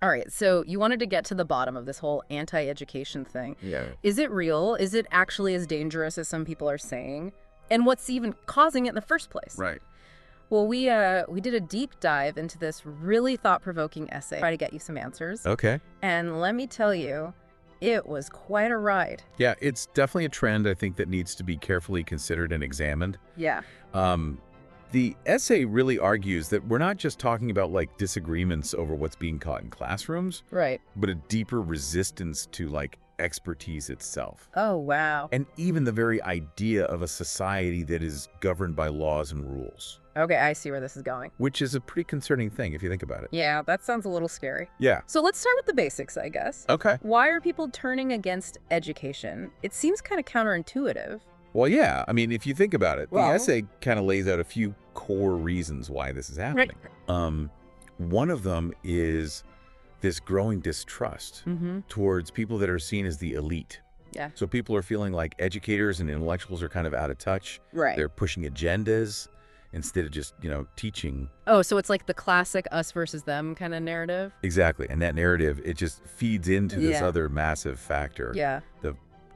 All right, so you wanted to get to the bottom of this whole anti-education thing. Yeah. Is it real? Is it actually as dangerous as some people are saying? And what's even causing it in the first place? Right. Well, we did a deep dive into this really thought-provoking essay, try to get you some answers. Okay. And let me tell you, it was quite a ride. Yeah, it's definitely a trend, I think, that needs to be carefully considered and examined. Yeah. The essay really argues that we're not just talking about, like, disagreements over what's being taught in classrooms, Right. but a deeper resistance to, like, expertise itself. Oh, wow. And even the very idea of a society that is governed by laws and rules, Okay, I see where this is going. which is a pretty concerning thing if you think about it. Yeah, that sounds a little scary. Yeah. So let's start with the basics, I guess. Okay. Why are people turning against education? It seems kind of counterintuitive. Well, yeah. I mean, if you think about it, the Well- essay kind of lays out a few core reasons why this is happening. One of them is this growing distrust towards people that are seen as the elite. Yeah. So people are feeling like educators and intellectuals are kind of out of touch. Right. They're pushing agendas instead of just, teaching. Oh, so it's like the classic us versus them kind of narrative? Exactly. And that narrative, it just feeds into this Yeah. other massive factor. Yeah.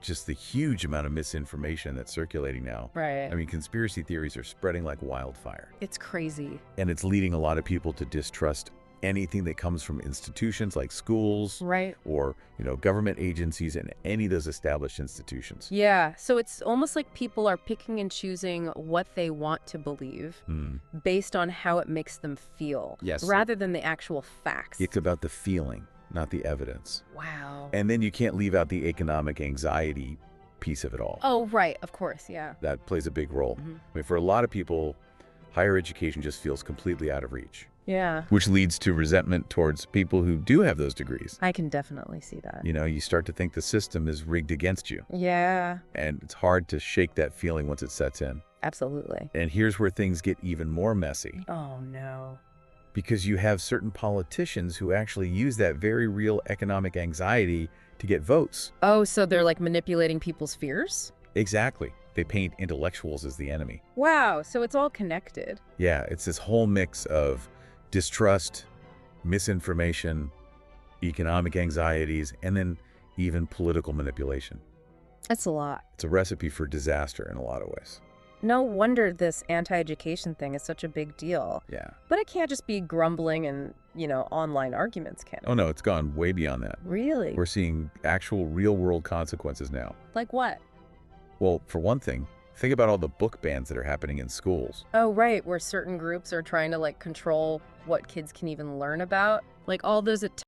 Just the huge amount of misinformation that's circulating now. Right. I mean, conspiracy theories are spreading like wildfire. It's crazy. And it's leading a lot of people to distrust anything that comes from institutions like schools Right. or, government agencies and any of those established institutions. Yeah. So it's almost like people are picking and choosing what they want to believe based on how it makes them feel. Yes. Rather than the actual facts. It's about the feeling, not the evidence. Wow. And then you can't leave out the economic anxiety piece of it all. Oh, right. Of course. Yeah. That plays a big role. I mean, for a lot of people, higher education just feels completely out of reach, Yeah. which leads to resentment towards people who do have those degrees. I can definitely see that. You start to think the system is rigged against you. Yeah. And it's hard to shake that feeling once it sets in. Absolutely. And here's where things get even more messy. Oh, no. Because you have certain politicians who actually use that very real economic anxiety to get votes. Oh, so they're like manipulating people's fears? Exactly. They paint intellectuals as the enemy. Wow. So it's all connected. Yeah, it's this whole mix of distrust, misinformation, economic anxieties, and then even political manipulation. That's a lot. It's a recipe for disaster in a lot of ways. No wonder this anti-education thing is such a big deal. Yeah. But it can't just be grumbling and, online arguments, can it? Oh, no, it's gone way beyond that. Really? We're seeing actual real-world consequences now. Like what? Well, for one thing, think about all the book bans that are happening in schools. Oh, right, where certain groups are trying to, control what kids can even learn about. Like all those